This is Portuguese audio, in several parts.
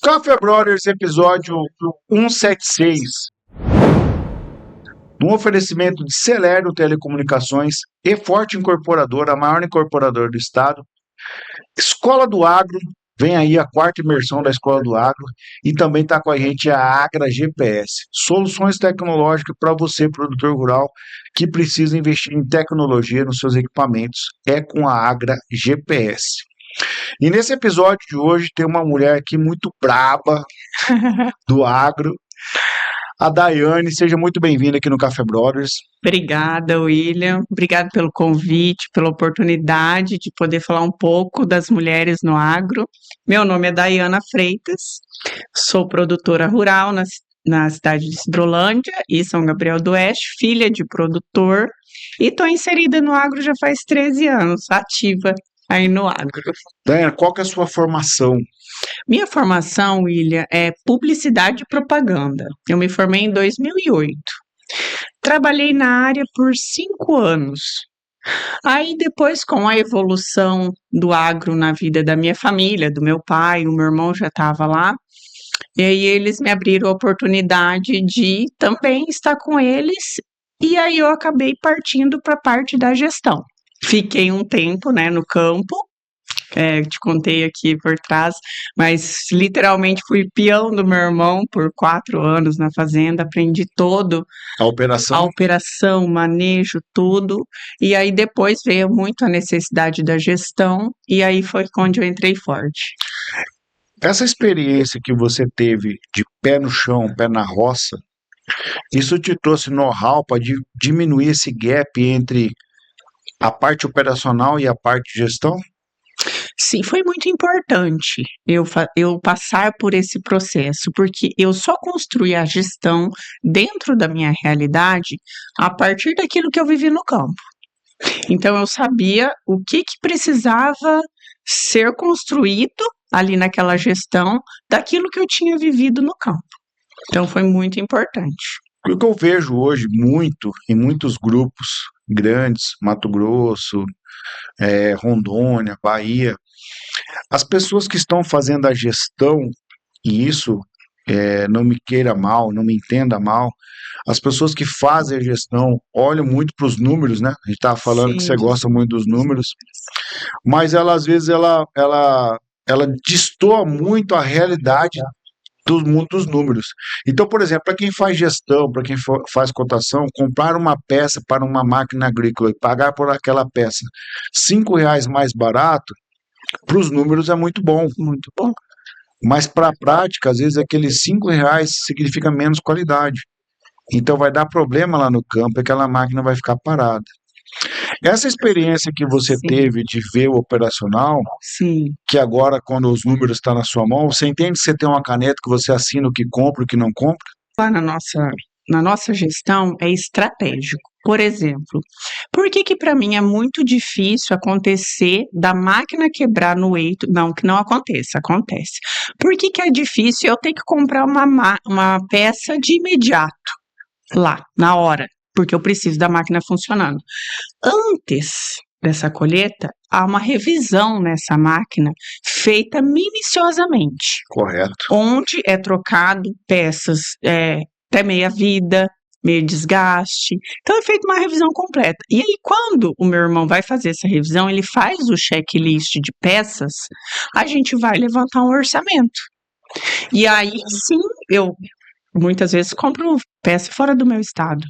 Café Brothers, episódio 176. Um oferecimento de Celero Telecomunicações e Forte Incorporadora, a maior incorporadora do estado. Escola do Agro, vem aí a quarta imersão da Escola do Agro. E também está com a gente a Agra GPS. Soluções tecnológicas para você, produtor rural, que precisa investir em tecnologia nos seus equipamentos. É com a Agra GPS. E nesse episódio de hoje tem uma mulher aqui muito braba do agro, a Daiane. Seja muito bem-vinda aqui no Café Brothers. Obrigada, William. Obrigada pelo convite, pela oportunidade de poder falar um pouco das mulheres no agro. Meu nome é Daiana Freitas, sou produtora rural na cidade de Hidrolândia e São Gabriel do Oeste, filha de produtor, e estou inserida no agro já faz 13 anos, ativa aí no agro. Daiane, qual que é a sua formação? Minha formação, William, é publicidade e propaganda. Eu me formei em 2008. Trabalhei na área por 5 anos. Aí depois, com a evolução do agro na vida da minha família, do meu pai, o meu irmão já estava lá, e aí eles me abriram a oportunidade de também estar com eles, e aí eu acabei partindo para a parte da gestão. Fiquei um tempo, no campo, te contei aqui por trás, mas literalmente fui peão do meu irmão por 4 anos na fazenda, aprendi todo A operação? a operação, manejo, tudo, e aí depois veio muito a necessidade da gestão, e aí foi onde eu entrei forte. Essa experiência que você teve de pé no chão, pé na roça, isso te trouxe know-how para diminuir esse gap entre a parte operacional e a parte de gestão? Sim, foi muito importante eu passar por esse processo, porque eu só construí a gestão dentro da minha realidade a partir daquilo que eu vivi no campo. Então, eu sabia o que precisava ser construído ali naquela gestão daquilo que eu tinha vivido no campo. Então, foi muito importante. O que eu vejo hoje muito em muitos grupos grandes, Mato Grosso, Rondônia, Bahia, as pessoas que estão fazendo a gestão, e isso não me queira mal, não me entenda mal, as pessoas que fazem a gestão olham muito para os números, né? A gente estava falando que Sim. você gosta muito dos números, mas ela às vezes ela destoa muito a realidade do mundo dos números. Então, por exemplo, para quem faz gestão, para quem faz cotação, comprar uma peça para uma máquina agrícola e pagar por aquela peça R$ 5 mais barato, para os números é muito bom. Muito bom. Mas para a prática, às vezes aqueles R$ 5 significa menos qualidade. Então vai dar problema lá no campo e aquela máquina vai ficar parada. Essa experiência que você Sim. teve de ver o operacional, Sim. que agora, quando os números estão na sua mão, você entende que você tem uma caneta que você assina o que compra e o que não compra? Lá na nossa gestão é estratégico. Por exemplo, por que para mim é muito difícil acontecer da máquina quebrar no eito? Não, que não aconteça, acontece. Por que é difícil eu ter que comprar uma peça de imediato, lá, na hora? Porque eu preciso da máquina funcionando. Antes dessa colheita, há uma revisão nessa máquina feita minuciosamente, Correto. onde é trocado peças até meia vida, meio desgaste. Então é feita uma revisão completa. E aí, quando o meu irmão vai fazer essa revisão, ele faz o checklist de peças, a gente vai levantar um orçamento. E aí, sim, eu muitas vezes compro peça fora do meu estado,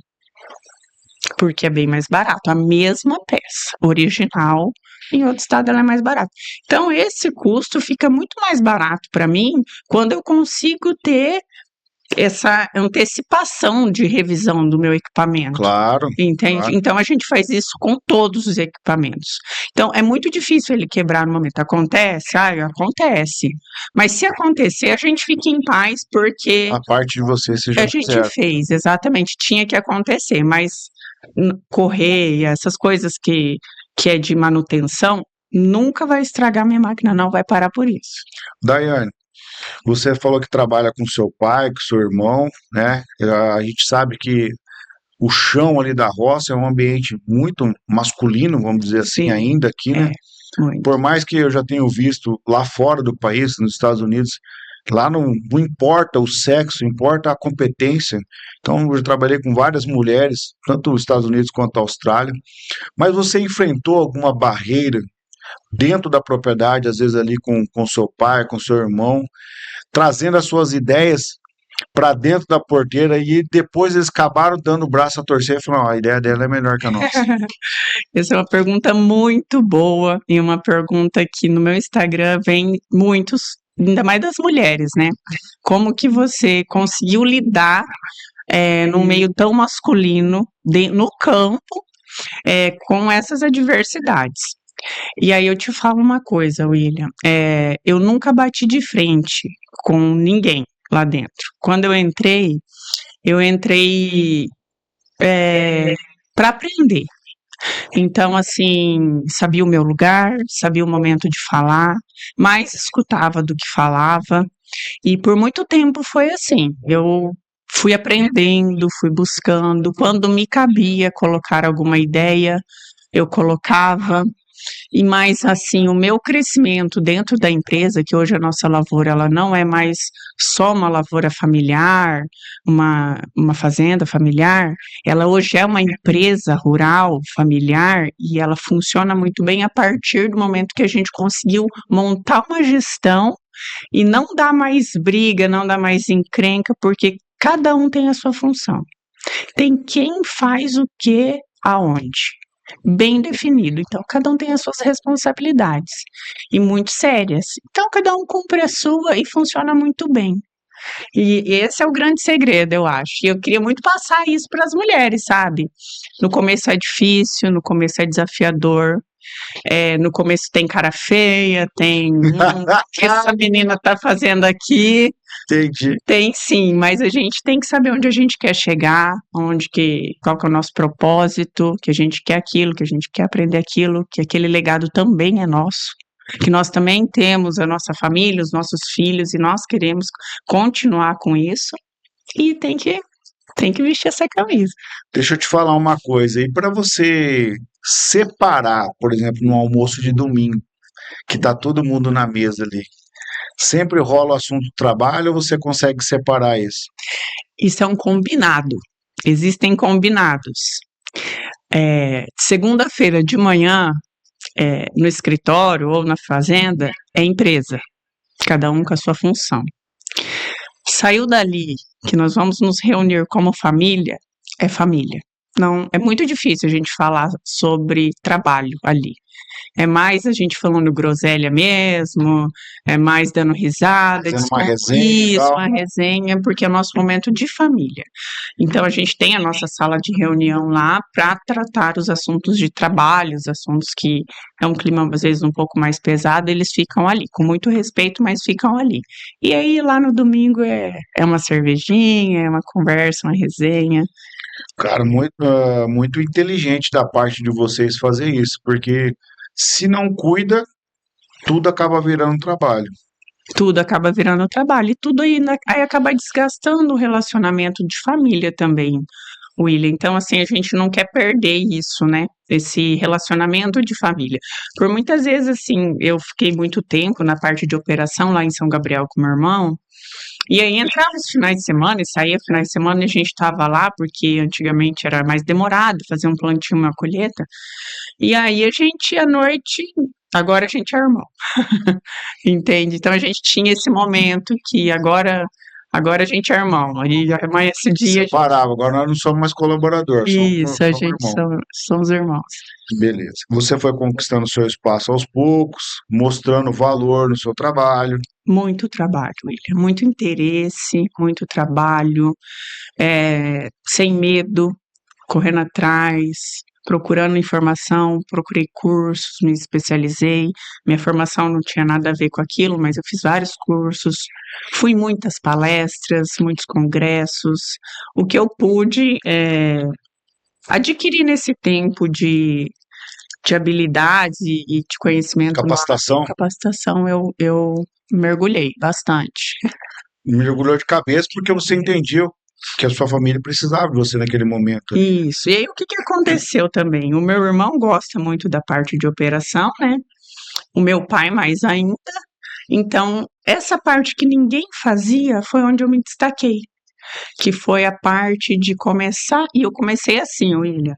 porque é bem mais barato. A mesma peça, original, em outro estado ela é mais barata. Então, esse custo fica muito mais barato para mim quando eu consigo ter essa antecipação de revisão do meu equipamento. Claro. Entende? Claro. Então, a gente faz isso com todos os equipamentos. Então, é muito difícil ele quebrar no momento. Acontece? Acontece. Mas se acontecer, a gente fica em paz, porque A parte de você a já gente fizeram. fez, exatamente. Tinha que acontecer, mas correia, essas coisas que é de manutenção, nunca vai estragar minha máquina, não vai parar por isso. Daiane, você falou que trabalha com seu pai, com seu irmão, né? A gente sabe que o chão ali da roça é um ambiente muito masculino, vamos dizer assim, Sim, ainda aqui, né? muito. Por mais que eu já tenha visto lá fora do país, nos Estados Unidos, Lá não importa o sexo, importa a competência. Então, eu trabalhei com várias mulheres, tanto nos Estados Unidos quanto na Austrália. Mas você enfrentou alguma barreira dentro da propriedade, às vezes ali com seu pai, com seu irmão, trazendo as suas ideias para dentro da porteira e depois eles acabaram dando o braço a torcer e falaram: "Ó, a ideia dela é melhor que a nossa." Essa é uma pergunta muito boa e uma pergunta que no meu Instagram vem muitos, ainda mais das mulheres, né? Como que você conseguiu lidar num meio tão masculino, no campo, com essas adversidades? E aí eu te falo uma coisa, William, eu nunca bati de frente com ninguém lá dentro. Quando eu entrei para aprender. Então, assim, sabia o meu lugar, sabia o momento de falar, mais escutava do que falava, e por muito tempo foi assim. Eu fui aprendendo, fui buscando, quando me cabia colocar alguma ideia, eu colocava. E mais assim, o meu crescimento dentro da empresa, que hoje a nossa lavoura ela não é mais só uma lavoura familiar, uma fazenda familiar, ela hoje é uma empresa rural familiar e ela funciona muito bem a partir do momento que a gente conseguiu montar uma gestão e não dá mais briga, não dá mais encrenca, porque cada um tem a sua função. Tem quem faz o que aonde bem definido. Então, cada um tem as suas responsabilidades e muito sérias. Então, cada um cumpre a sua e funciona muito bem. E esse é o grande segredo, eu acho. E eu queria muito passar isso para as mulheres, sabe? No começo é difícil, no começo é desafiador. No começo tem cara feia, tem o que essa menina tá fazendo aqui. Entendi. Tem sim, mas a gente tem que saber onde a gente quer chegar, qual que é o nosso propósito, que a gente quer aquilo, que a gente quer aprender aquilo, que aquele legado também é nosso, que nós também temos a nossa família, os nossos filhos, e nós queremos continuar com isso, e tem que vestir essa camisa. Deixa eu te falar uma coisa. E para você separar, por exemplo, no almoço de domingo, que tá todo mundo na mesa ali, sempre rola o assunto do trabalho ou você consegue separar isso? Isso é um combinado. Existem combinados. Segunda-feira de manhã, no escritório ou na fazenda, é empresa, cada um com a sua função. Saiu dali, que nós vamos nos reunir como família, é família. Não, é muito difícil a gente falar sobre trabalho ali. É mais a gente falando groselha mesmo, é mais dando risada, Fazendo uma resenha e isso, tal. uma resenha, porque é o nosso momento de família. Então a gente tem a nossa sala de reunião lá para tratar os assuntos de trabalho, os assuntos que é um clima às vezes um pouco mais pesado, eles ficam ali, com muito respeito, mas ficam ali. E aí lá no domingo é uma cervejinha, é uma conversa, uma resenha. Cara, muito inteligente da parte de vocês fazer isso, porque se não cuida, tudo acaba virando trabalho. Tudo acaba virando trabalho e tudo aí acaba desgastando o relacionamento de família também, William. Então, assim, a gente não quer perder isso, né? Esse relacionamento de família. Por muitas vezes, assim, eu fiquei muito tempo na parte de operação lá em São Gabriel com meu irmão, e aí entrava os finais de semana e saía finais de semana e a gente estava lá, porque antigamente era mais demorado fazer um plantio, uma colheita. E aí a gente, à noite, agora a gente é irmão. Entende? Então a gente tinha esse momento que agora a gente é irmão. Aí amanhece o dia, Separava, agora nós não somos mais colaboradores, isso, a somos gente irmãos. somos irmãos. Beleza. Você foi conquistando seu espaço aos poucos, mostrando valor no seu trabalho. Muito trabalho, William, muito interesse, muito trabalho, sem medo, correndo atrás, procurando informação, procurei cursos, me especializei. Minha formação não tinha nada a ver com aquilo, mas eu fiz vários cursos, fui em muitas palestras, muitos congressos. O que eu pude adquirir nesse tempo de habilidades e de conhecimento, Capacitação, capacitação, eu mergulhei bastante. mergulhou de cabeça porque você entendia que a sua família precisava de você naquele momento ali. Isso. E aí, o que que aconteceu também? O meu irmão gosta muito da parte de operação, né? O meu pai mais ainda. Então, essa parte que ninguém fazia foi onde eu me destaquei, que foi a parte de começar, e eu comecei assim, William,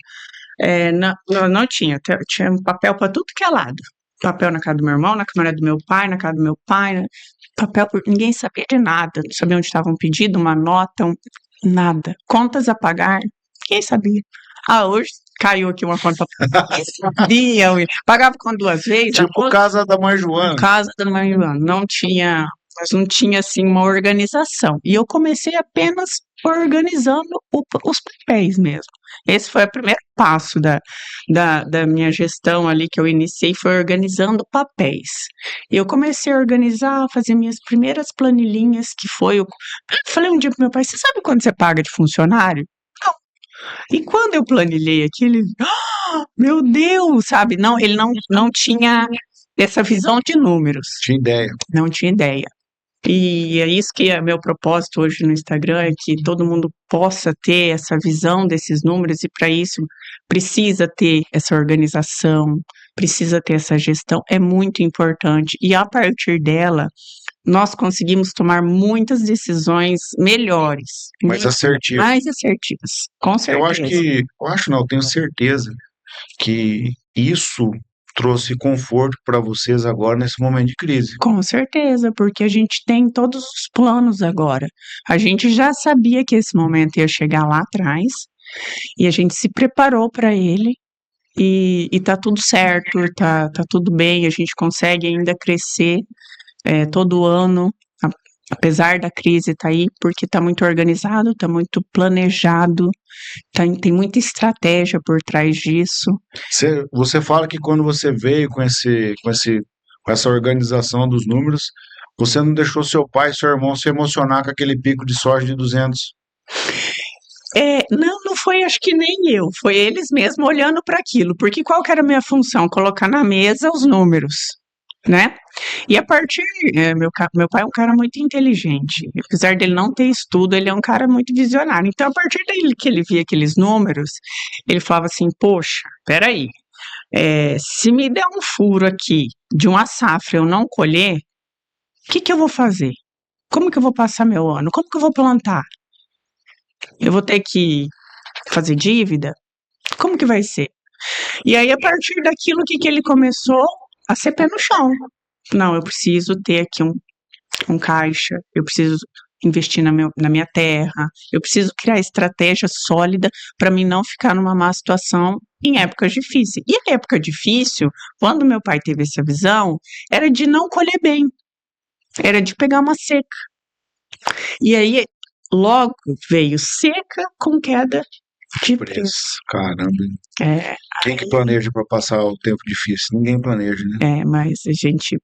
não tinha, tinha um papel para tudo que é lado. Papel na casa do meu irmão, na câmera do meu pai, na casa do meu pai, né? Papel, ninguém sabia de nada, não sabia onde estava um pedido, uma nota, nada. Contas a pagar, ninguém sabia. Ah, hoje caiu aqui uma conta pra sabia, pagava com 2 vezes, a Tipo casa da mãe Joana. casa da mãe Joana, mas não tinha assim uma organização. E eu comecei apenas organizando os papéis mesmo. Esse foi o primeiro passo da minha gestão ali que eu iniciei, foi organizando papéis. E eu comecei a organizar, fazer minhas primeiras planilhinhas, que foi eu falei um dia pro meu pai, você sabe quando você paga de funcionário? Não. E quando eu planilhei aquilo, meu Deus, sabe? Não, ele não tinha essa visão de números, Tinha ideia. não tinha ideia. E é isso que é meu propósito hoje no Instagram, é que todo mundo possa ter essa visão desses números e para isso precisa ter essa organização, precisa ter essa gestão, é muito importante. E a partir dela, nós conseguimos tomar muitas decisões melhores, Mais assertivo. mais assertivas, com certeza. Eu acho não, eu tenho certeza que isso trouxe conforto para vocês agora nesse momento de crise. Com certeza, porque a gente tem todos os planos agora. A gente já sabia que esse momento ia chegar lá atrás e a gente se preparou para ele e tá tudo certo, tá tudo bem, a gente consegue ainda crescer todo ano, apesar da crise tá aí, porque tá muito organizado, tá muito planejado, tem muita estratégia por trás disso. Você fala que quando você veio com essa organização dos números, você não deixou seu pai e seu irmão se emocionar com aquele pico de soja de 200. Não foi acho que nem eu, foi eles mesmos olhando para aquilo, porque qual que era a minha função? Colocar na mesa os números, né? E a partir, meu pai é um cara muito inteligente, apesar dele não ter estudo, ele é um cara muito visionário. Então, a partir dele que ele via aqueles números, ele falava assim, poxa, peraí, se me der um furo aqui de uma safra eu não colher, o que eu vou fazer? Como que eu vou passar meu ano? Como que eu vou plantar? Eu vou ter que fazer dívida? Como que vai ser? E aí, a partir daquilo que ele começou a ser pé no chão. Não, eu preciso ter aqui um caixa, eu preciso investir na minha terra, eu preciso criar estratégia sólida para mim não ficar numa má situação em épocas difíceis. E a época difícil, quando meu pai teve essa visão, era de não colher bem, era de pegar uma seca. E aí, logo veio seca com queda de preço. Caramba. É, Quem que planeja para passar o tempo difícil? Ninguém planeja, né? mas a gente,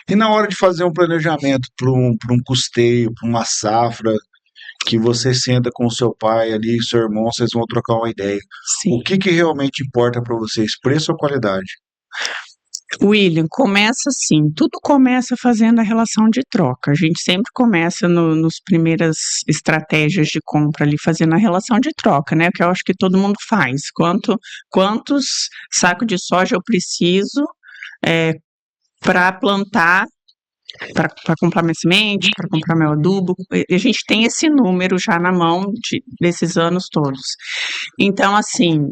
E na hora de fazer um planejamento para um custeio, para uma safra, que você senta com o seu pai ali, e seu irmão, vocês vão trocar uma ideia. sim. O que realmente importa para vocês? Preço ou qualidade? William, começa assim, tudo começa fazendo a relação de troca. A gente sempre começa nos primeiras estratégias de compra ali, fazendo a relação de troca, né? Que eu acho que todo mundo faz. Quantos sacos de soja eu preciso para plantar, para comprar minha semente, para comprar meu adubo? E a gente tem esse número já na mão desses anos todos. Então, assim,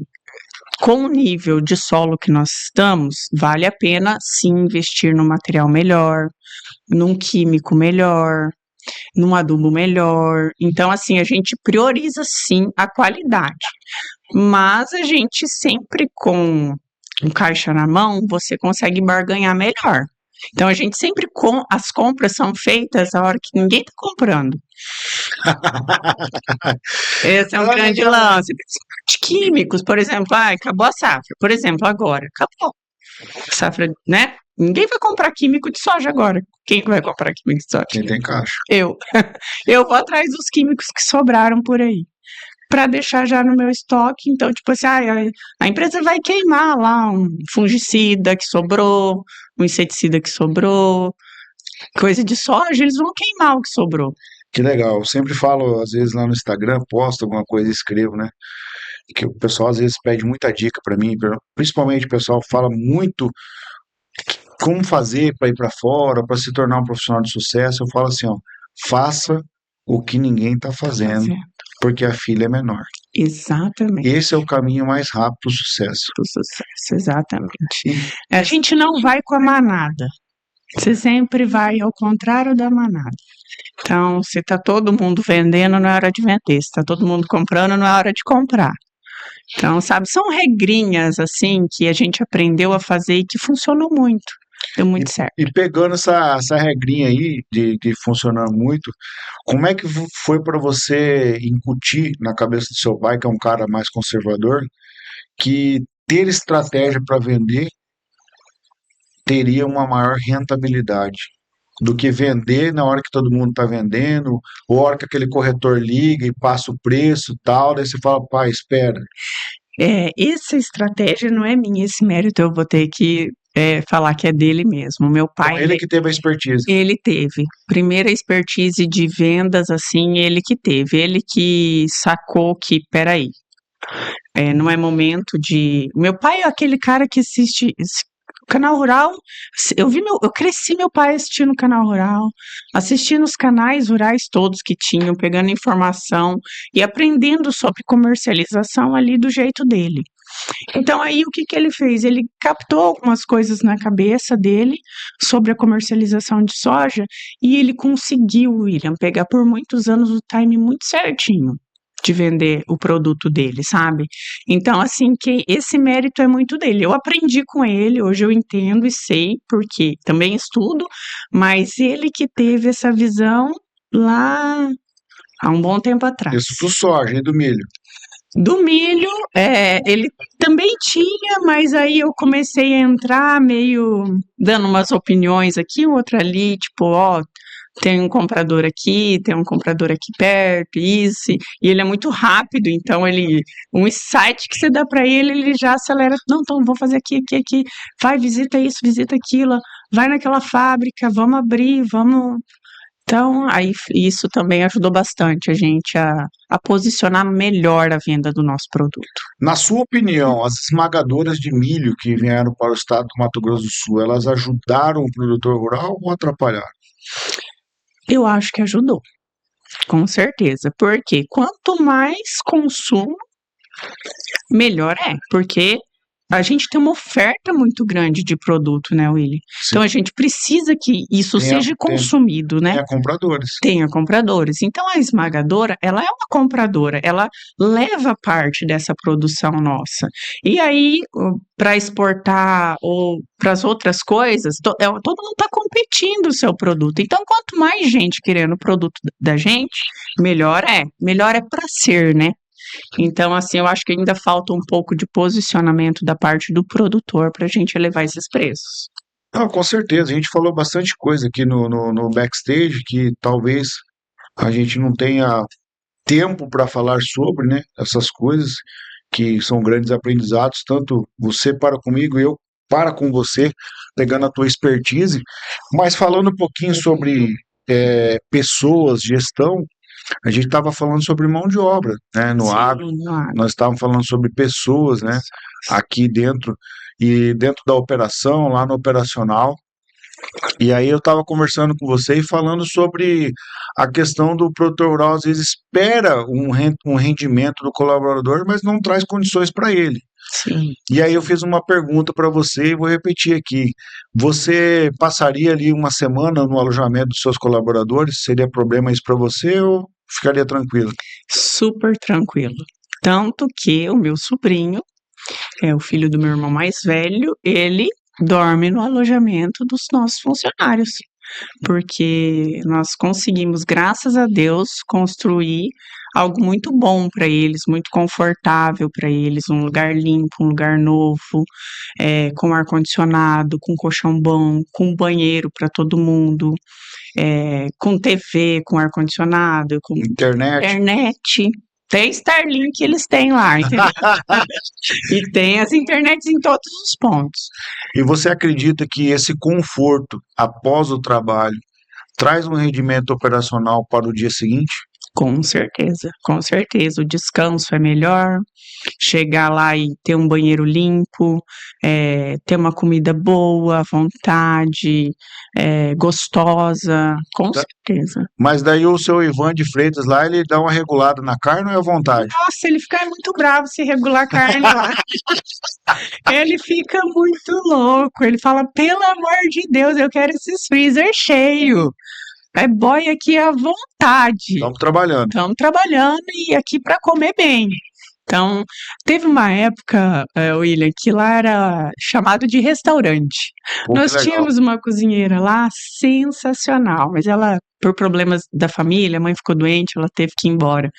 com o nível de solo que nós estamos, vale a pena sim investir num material melhor, num químico melhor, num adubo melhor. Então, assim, a gente prioriza sim a qualidade, mas a gente sempre com um caixa na mão, você consegue barganhar melhor. Então, a gente sempre as compras são feitas a hora que ninguém está comprando. Esse é um grande lance. De químicos, por exemplo, acabou a safra. Por exemplo, agora, acabou. Safra, né? Ninguém vai comprar químico de soja agora. Quem vai comprar químico de soja? Quem tem caixa? Eu. Eu vou atrás dos químicos que sobraram por aí, para deixar já no meu estoque. Então, tipo assim, a empresa vai queimar lá um fungicida que sobrou, um inseticida que sobrou, coisa de soja, eles vão queimar o que sobrou. Que legal. Eu sempre falo, às vezes lá no Instagram, posto alguma coisa e escrevo, né? Que o pessoal às vezes pede muita dica para mim, principalmente o pessoal fala muito como fazer para ir para fora, para se tornar um profissional de sucesso, eu falo assim, ó, faça o que ninguém está fazendo, Fazendo. porque a filha é menor. Exatamente. Esse é o caminho mais rápido para o sucesso. Do sucesso, exatamente. E A gente não vai com a manada. Você sempre vai ao contrário da manada. Então, se tá todo mundo vendendo, não é hora de vender. Se tá todo mundo comprando, não é hora de comprar. Então, sabe, são regrinhas assim que a gente aprendeu a fazer e que funcionou muito. Deu muito certo. E pegando essa regrinha aí de funcionar muito, como é que foi para você incutir na cabeça do seu pai, que é um cara mais conservador, que ter estratégia para vender teria uma maior rentabilidade do que vender na hora que todo mundo está vendendo, ou a hora que aquele corretor liga e passa o preço e tal, daí você fala, pai, espera. Essa estratégia não é minha, esse mérito eu vou ter que falar que é dele mesmo. Meu Então pai, ele que teve a expertise. ele teve. Primeira expertise de vendas, assim, ele que teve. Ele que sacou que, peraí, não é momento de. Meu pai é aquele cara que assiste Canal Rural. Eu cresci meu pai assistindo o Canal Rural, assistindo os canais rurais todos que tinham, pegando informação e aprendendo sobre comercialização ali do jeito dele. Então aí o que que ele fez? Ele captou algumas coisas na cabeça dele sobre a comercialização de soja e ele conseguiu, William, pegar por muitos anos o time muito certinho de vender o produto dele, sabe? Então, assim, que esse mérito é muito dele. Eu aprendi com ele, hoje eu entendo e sei, porque também estudo, mas ele que teve essa visão lá há um bom tempo atrás. Isso do soja e do milho. Do milho, ele também tinha, mas aí eu comecei a entrar meio dando umas opiniões aqui, outra ali, tipo, ó, tem um comprador aqui, tem um comprador aqui perto, isso, e ele é muito rápido, então um insight que você dá para ele já acelera, não, então vou fazer aqui, vai, visita isso, visita aquilo, vai naquela fábrica, vamos abrir, vamos. Então, aí isso também ajudou bastante a gente a posicionar melhor a venda do nosso produto. Na sua opinião, as esmagadoras de milho que vieram para o estado do Mato Grosso do Sul, elas ajudaram o produtor rural ou atrapalharam? Eu acho que ajudou, com certeza, porque quanto mais consumo, melhor é, porque a gente tem uma oferta muito grande de produto, né, Willy? Então a gente precisa que isso seja consumido, né? Tenha compradores. Tenha compradores. Então a esmagadora, ela é uma compradora, ela leva parte dessa produção nossa. E aí, para exportar ou para as outras coisas, todo mundo está competindo o seu produto. Então, quanto mais gente querendo o produto da gente, melhor é. Melhor é para ser, né? Então, assim, eu acho que ainda falta um pouco de posicionamento da parte do produtor para a gente elevar esses preços. Não, com certeza, a gente falou bastante coisa aqui no backstage que talvez a gente não tenha tempo para falar sobre, né, essas coisas que são grandes aprendizados, tanto você para comigo, eu para com você, pegando a tua expertise, mas falando um pouquinho sobre pessoas, gestão, a gente estava falando sobre mão de obra, né, no agro, nós estávamos falando sobre pessoas, né, aqui dentro, e dentro da operação, lá no operacional, e aí eu estava conversando com você e falando sobre a questão do produtor rural, às vezes espera um rendimento do colaborador, mas não traz condições para ele. Sim. E aí eu fiz uma pergunta para você e vou repetir aqui. Você passaria ali uma semana no alojamento dos seus colaboradores? Seria problema isso para você ou ficaria tranquilo? Super tranquilo. Tanto que o meu sobrinho, o filho do meu irmão mais velho, ele dorme no alojamento dos nossos funcionários, porque nós conseguimos, graças a Deus, construir algo muito bom para eles, muito confortável para eles, um lugar limpo, um lugar novo, com ar-condicionado, com colchão bom, com banheiro para todo mundo, com TV, com ar-condicionado, com internet. Tem Starlink, eles têm lá, entendeu? E tem as internets em todos os pontos. E você acredita que esse conforto após o trabalho traz um rendimento operacional para o dia seguinte? Com certeza, com certeza. O descanso é melhor, chegar lá e ter um banheiro limpo, ter uma comida boa, à vontade, gostosa, com Tá? certeza. Mas daí o seu Ivan de Freitas lá, ele dá uma regulada na carne ou é à vontade? Nossa, ele fica muito bravo se regular a carne lá. Ele fica muito louco. Ele fala: pelo amor de Deus, eu quero esses freezer cheio. É boy aqui à vontade. Estamos trabalhando. Estamos trabalhando e aqui para comer bem. Então, teve uma época, William, que lá era chamado de restaurante. Pô, que Nós legal. tínhamos uma cozinheira lá sensacional, mas ela, por problemas da família, a mãe ficou doente, ela teve que ir embora.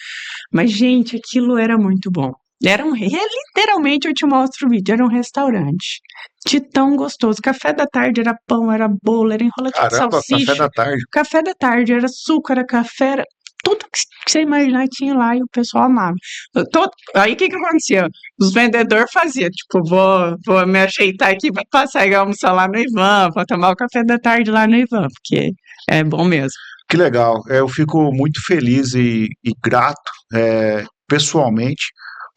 Mas, gente, aquilo era muito bom. Literalmente, eu te mostro o vídeo, era um restaurante. De tão gostoso. Café da tarde era pão, era bolo, era enroladinho de Caramba, café salsicha. da tarde. Café da tarde era suco, era café, era tudo que você imaginar tinha lá e o pessoal amava. Aí o que acontecia? Os vendedores faziam, tipo, vou me ajeitar aqui para passar e almoçar lá no Ivan, vou tomar o café da tarde lá no Ivan, porque é bom mesmo. Que legal. Eu fico muito feliz e grato, pessoalmente,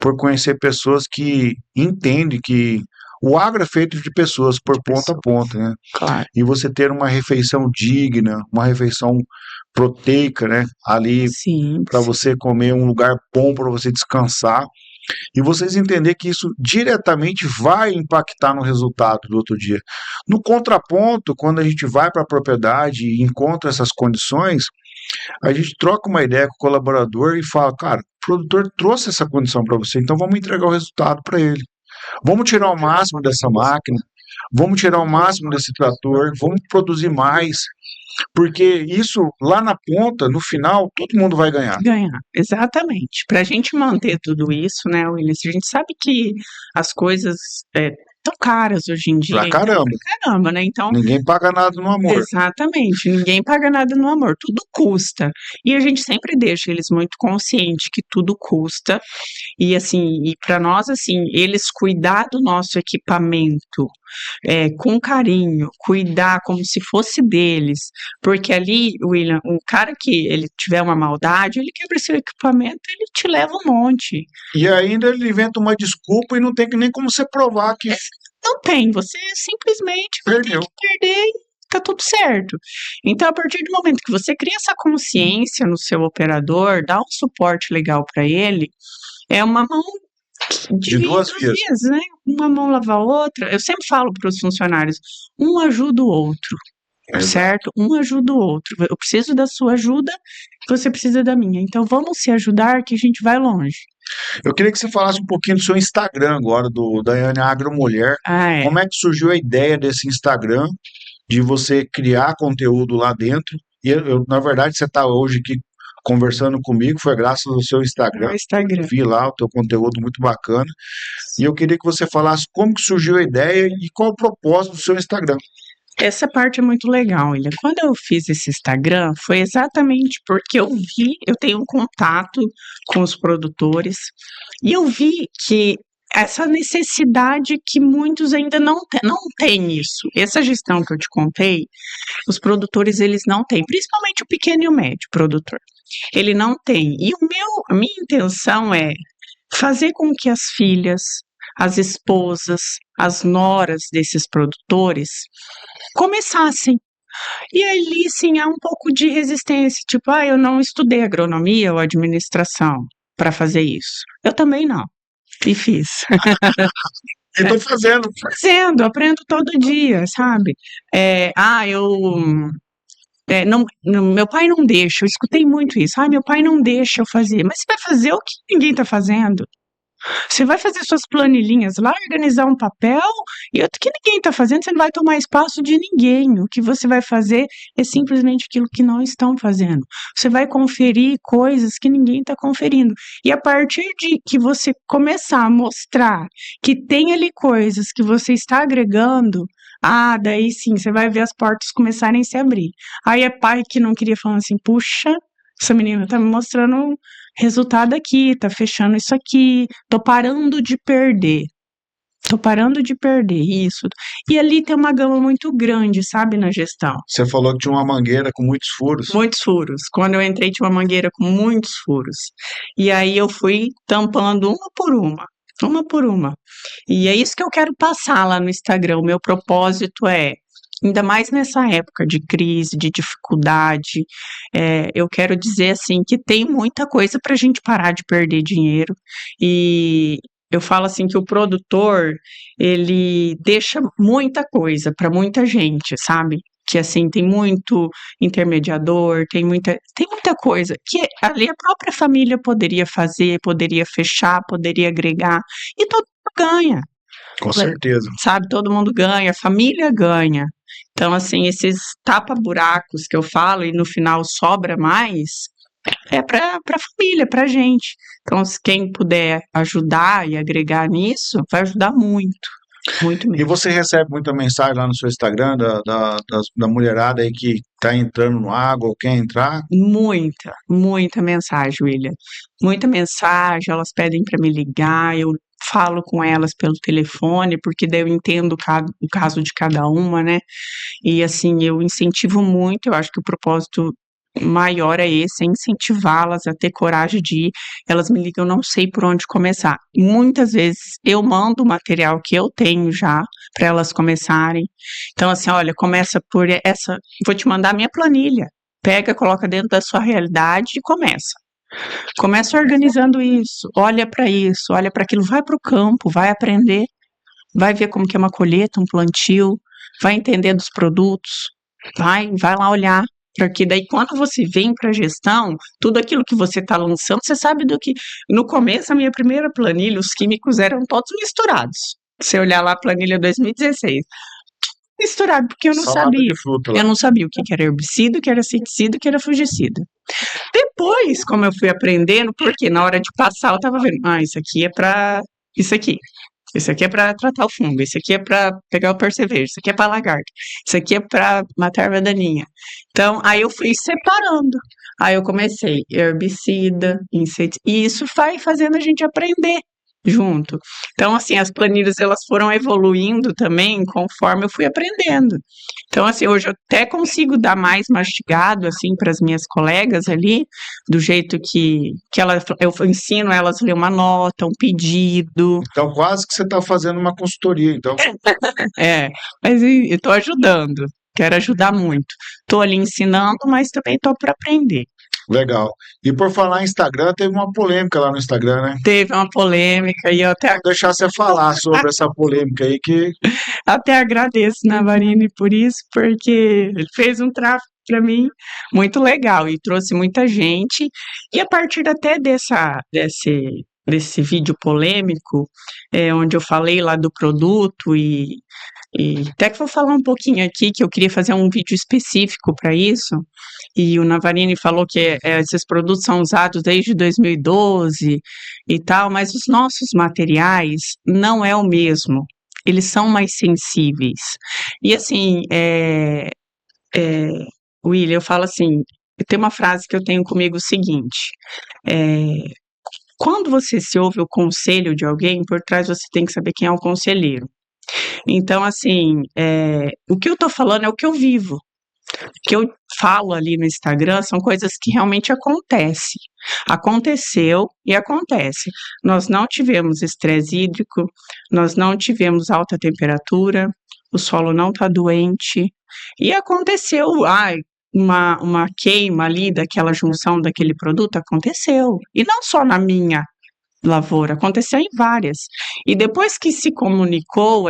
por conhecer pessoas que entendem que o agro é feito de pessoas por ponta a ponta, né? Claro. E você ter uma refeição digna, uma refeição proteica, né? Ali Sim, para sim. você comer, um lugar bom para você descansar. E vocês entender que isso diretamente vai impactar no resultado do outro dia. No contraponto, quando a gente vai para a propriedade e encontra essas condições, a gente troca uma ideia com o colaborador e fala, cara, o produtor trouxe essa condição para você, então vamos entregar o resultado para ele. Vamos tirar o máximo dessa máquina, vamos tirar o máximo desse trator, vamos produzir mais, porque isso lá na ponta, no final, todo mundo vai ganhar. Ganhar, exatamente. Para a gente manter tudo isso, né, William? A gente sabe que as coisas estão caras hoje em dia, Pra então, caramba. pra caramba, né? Então, Ninguém paga nada no amor. exatamente, ninguém paga nada no amor, tudo custa. E a gente sempre deixa eles muito conscientes que tudo custa. E assim, e para nós, assim, eles cuidar do nosso equipamento com carinho, cuidar como se fosse deles, porque ali, William, o cara que ele tiver uma maldade, ele quebra seu equipamento, ele te leva um monte. E ainda ele inventa uma desculpa e não tem nem como você provar que Não tem, você simplesmente vai ter perdeu. que perder e tá tudo certo. Então, a partir do momento que você cria essa consciência no seu operador, dá um suporte legal para ele, é uma mão De duas vias. né? Uma mão lava a outra. Eu sempre falo para os funcionários, um ajuda o outro, certo? Um ajuda o outro. Eu preciso da sua ajuda, você precisa da minha. Então, vamos se ajudar que a gente vai longe. Eu queria que você falasse um pouquinho do seu Instagram agora, do Daiane Agromulher. Ah, Como é que surgiu a ideia desse Instagram, de você criar conteúdo lá dentro? E na verdade, você está hoje aqui conversando comigo, foi graças ao seu no Instagram. Instagram. Vi lá o teu conteúdo muito bacana. E eu queria que você falasse como que surgiu a ideia e qual o propósito do seu Instagram. Essa parte é muito legal, William. Quando eu fiz esse Instagram, foi exatamente porque eu tenho um contato com os produtores, e eu vi que essa necessidade que muitos ainda não têm isso. Essa gestão que eu te contei, os produtores eles não têm, principalmente o pequeno e o médio produtor. Ele não tem. E a minha intenção é fazer com que as filhas, as esposas, as noras desses produtores começassem. E ali sim há um pouco de resistência, tipo, eu não estudei agronomia ou administração para fazer isso. Eu também não. E fiz. E estou fazendo. Fazendo, aprendo todo dia, sabe? Meu pai não deixa, eu escutei muito isso. Meu pai não deixa eu fazer. Mas você vai fazer o que ninguém está fazendo? Você vai fazer suas planilhinhas lá, organizar um papel, e o que ninguém está fazendo, você não vai tomar espaço de ninguém. O que você vai fazer é simplesmente aquilo que não estão fazendo. Você vai conferir coisas que ninguém está conferindo. E a partir de que você começar a mostrar que tem ali coisas que você está agregando, daí sim, você vai ver as portas começarem a se abrir. Aí é pai que não queria falar assim, puxa, essa menina tá me mostrando resultado aqui, tá fechando isso aqui, tô parando de perder. Tô parando de perder isso. E ali tem uma gama muito grande, sabe, na gestão. Você falou que tinha uma mangueira com muitos furos. Muitos furos. Quando eu entrei, tinha uma mangueira com muitos furos. E aí eu fui tampando uma por uma. Uma por uma. E é isso que eu quero passar lá no Instagram. O meu propósito é, ainda mais nessa época de crise, de dificuldade, eu quero dizer assim que tem muita coisa para a gente parar de perder dinheiro. E eu falo assim que o produtor ele deixa muita coisa para muita gente, sabe? Que assim tem muito intermediador, tem muita coisa que ali a própria família poderia fazer, poderia fechar, poderia agregar, e todo mundo ganha, Com certeza. sabe? Todo mundo ganha, a família ganha. Então, assim, esses tapa-buracos que eu falo e no final sobra mais, é para a família, para a gente. Então, se quem puder ajudar e agregar nisso, vai ajudar muito, muito E mesmo. você recebe muita mensagem lá no seu Instagram da mulherada aí que tá entrando no água ou quer entrar? Muita, muita mensagem, William. Muita mensagem, elas pedem para me ligar, eu falo com elas pelo telefone, porque daí eu entendo o caso de cada uma, né? E assim, eu incentivo muito, eu acho que o propósito maior é esse, é incentivá-las a ter coragem de ir. Elas me ligam, eu não sei por onde começar. Muitas vezes eu mando o material que eu tenho já para elas começarem. Então, assim, olha, começa por essa, vou te mandar a minha planilha. Pega, coloca dentro da sua realidade e começa. Começa organizando isso, olha para isso, olha para aquilo, vai para o campo, vai aprender, vai ver como que é uma colheita, um plantio, vai entender dos produtos, vai lá olhar, porque daí quando você vem para a gestão, tudo aquilo que você está lançando, você sabe do que. No começo, a minha primeira planilha, os químicos eram todos misturados. Se você olhar lá a planilha 2016, misturado, porque eu não Salada sabia. de fruta lá. Eu não sabia o que que era herbicida, o que era inseticida, o que era fungicida. Depois, como eu fui aprendendo, porque na hora de passar eu estava vendo, isso aqui é para isso aqui. Isso aqui é para tratar o fungo, isso aqui é para pegar o percevejo, isso aqui é para lagarto, isso aqui é para matar a erva daninha. Então, aí eu fui separando. Aí eu comecei herbicida, inseticida, e isso vai fazendo a gente aprender junto. Então, assim, as planilhas elas foram evoluindo também conforme eu fui aprendendo. Então, assim, hoje eu até consigo dar mais mastigado, assim, para as minhas colegas ali, do jeito eu ensino elas a ler uma nota, um pedido, Então, quase que você está fazendo uma consultoria, então. mas eu estou ajudando, quero ajudar muito. Estou ali ensinando, mas também estou para aprender. Legal. E por falar em Instagram, teve uma polêmica lá no Instagram, né? Teve uma polêmica e eu até, Vou deixar você falar sobre essa polêmica aí, que até agradeço Navarini por isso, porque ele fez um tráfego para mim muito legal e trouxe muita gente. E a partir até desse vídeo polêmico, onde eu falei lá do produto e até que vou falar um pouquinho aqui, que eu queria fazer um vídeo específico para isso, e o Navarini falou que esses produtos são usados desde 2012 e tal, mas os nossos materiais não é o mesmo, eles são mais sensíveis. E assim, William, eu falo assim, tem uma frase que eu tenho comigo o seguinte, é, quando você se ouve o conselho de alguém, por trás você tem que saber quem é o conselheiro. Então, assim, o que eu tô falando é o que eu vivo. O que eu falo ali no Instagram são coisas que realmente acontecem. Aconteceu e acontece. Nós não tivemos estresse hídrico, nós não tivemos alta temperatura, o solo não está doente, e aconteceu, uma queima ali daquela junção daquele produto, aconteceu. E não só na minha lavoura, aconteceu em várias. E depois que se comunicou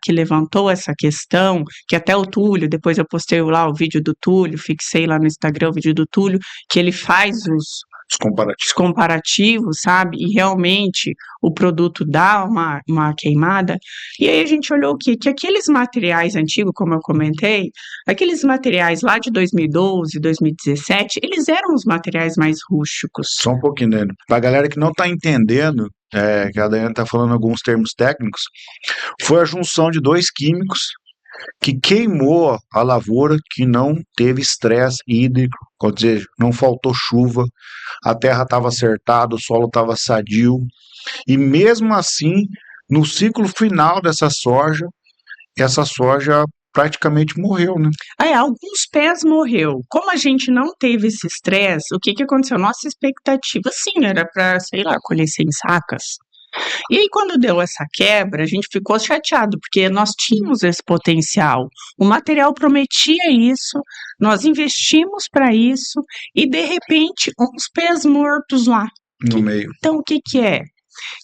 que levantou essa questão, que até o Túlio, depois eu postei lá o vídeo do Túlio, fixei lá no Instagram o vídeo do Túlio, que ele faz os comparativos. os comparativos, sabe? E realmente o produto dá uma queimada. E aí a gente olhou o quê? Que aqueles materiais antigos, como eu comentei, aqueles materiais lá de 2012, 2017, eles eram os materiais mais rústicos. Só um pouquinho, né? Pra galera que não tá entendendo, que a Daiane tá falando alguns termos técnicos, foi a junção de dois químicos que queimou a lavoura, que não teve estresse hídrico, quer dizer, não faltou chuva, a terra estava acertada, o solo estava sadio, e mesmo assim no ciclo final dessa soja, essa soja praticamente morreu, né? Alguns pés morreu. Como a gente não teve esse estresse, o que que aconteceu? Nossa expectativa, sim, era para, sei lá, colher 100 sacas. E aí, quando deu essa quebra, a gente ficou chateado, porque nós tínhamos esse potencial. O material prometia isso, nós investimos para isso, e de repente, uns pés mortos lá. No meio. Então, o que que é?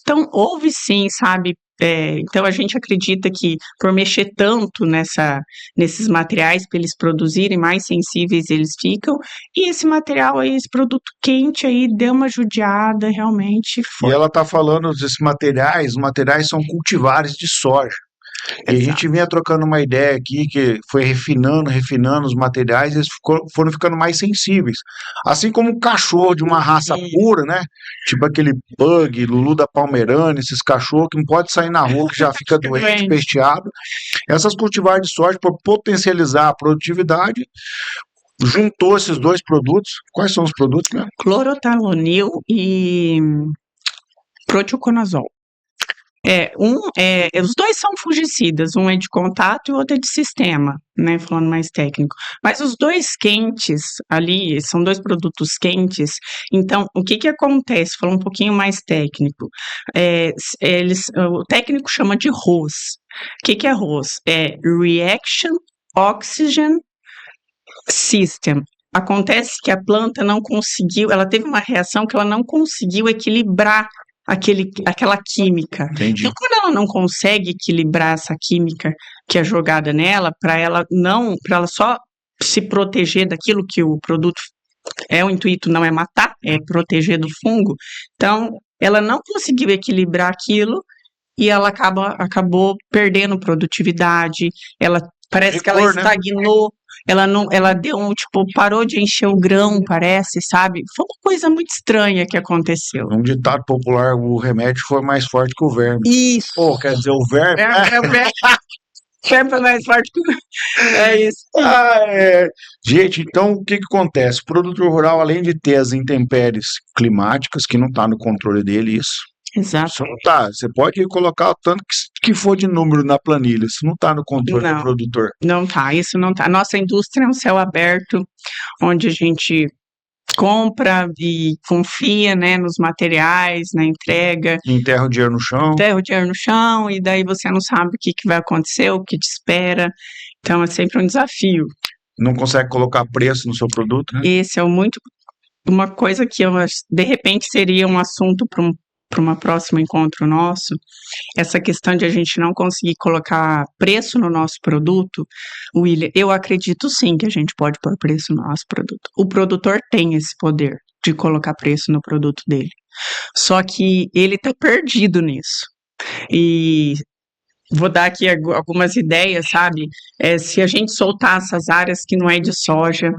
Então, houve sim, sabe? Então, a gente acredita que por mexer tanto nesses materiais, para eles produzirem, mais sensíveis eles ficam, e esse material aí, esse produto quente aí, deu uma judiada, realmente E foi. ela está falando desses materiais, os materiais são cultivares de soja. E a gente vinha trocando uma ideia aqui que foi refinando os materiais, eles foram ficando mais sensíveis. Assim como um cachorro de uma raça pura, né? Tipo aquele Pug, Lulu da Pomerânia, esses cachorros que não pode sair na rua, que já fica doente, Doente. pesteado. Essas cultivares de soja, por potencializar a produtividade, juntou esses dois produtos. Quais são os produtos, né? Clorotalonil e proteoconazol. Os dois são fungicidas, um é de contato e o outro é de sistema, né, falando mais técnico. Mas os dois quentes ali, são dois produtos quentes, então o que que acontece? Falando um pouquinho mais técnico, o técnico chama de ROS. O que que é ROS? É Reaction Oxygen System. Acontece que a planta não conseguiu, ela teve uma reação que ela não conseguiu equilibrar aquela química. Entendi. Então, quando ela não consegue equilibrar essa química que é jogada nela, para ela só se proteger daquilo que o produto o intuito não é matar, é proteger do fungo. Então, ela não conseguiu equilibrar aquilo e ela acabou perdendo produtividade. Parece que ela Vigor, né? estagnou. Ela deu parou de encher o grão, parece, sabe? Foi uma coisa muito estranha que aconteceu. Um ditado popular, o remédio foi mais forte que o verme. Isso. Pô, quer dizer, o verme... Sempre mais forte que é isso. Gente, então o que que acontece? O produtor rural, além de ter as intempéries climáticas, que não está no controle dele, isso Exato. não tá. Você pode colocar o tanto que for de número na planilha, isso não está no controle do Não. produtor. Não tá, isso não tá. Nossa indústria é um céu aberto, onde a gente compra e confia, né, nos materiais, na entrega, Enterra o dinheiro no chão. enterra o dinheiro no chão e daí você não sabe o que que vai acontecer, o que te espera. Então é sempre um desafio. Não consegue colocar preço no seu produto, né? Esse é uma coisa que de repente seria um assunto para uma próximo encontro nosso, essa questão de a gente não conseguir colocar preço no nosso produto. William, eu acredito sim que a gente pode pôr preço no nosso produto. O produtor tem esse poder de colocar preço no produto dele. Só que ele está perdido nisso. E vou dar aqui algumas ideias, sabe? Se a gente soltar essas áreas que não é de soja,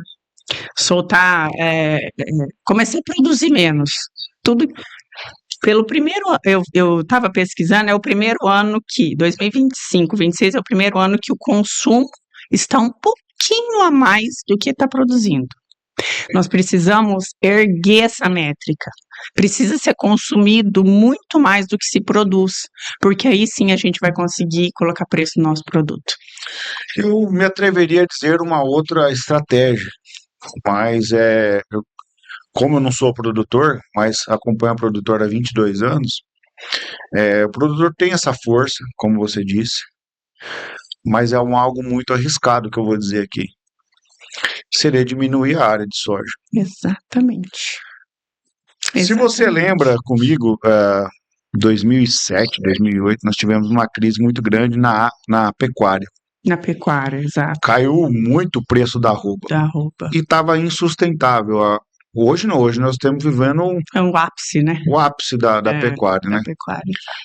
começar a produzir menos. Tudo pelo primeiro, eu estava pesquisando, é o primeiro ano que, 2025, 26 é o primeiro ano que o consumo está um pouquinho a mais do que está produzindo. Nós precisamos erguer essa métrica. Precisa ser consumido muito mais do que se produz, porque aí sim a gente vai conseguir colocar preço no nosso produto. Eu me atreveria a dizer uma outra estratégia, mas como eu não sou produtor, mas acompanho a produtora há 22 anos, o produtor tem essa força, como você disse, mas é algo muito arriscado que eu vou dizer aqui. Seria diminuir a área de soja. Exatamente. Se você lembra comigo, 2007, 2008, nós tivemos uma crise muito grande na pecuária. Na pecuária, exato. Caiu muito o preço da arroba. E estava insustentável. Hoje não, hoje nós estamos vivendo um ápice, né? O ápice da pecuária, né? Pecuária.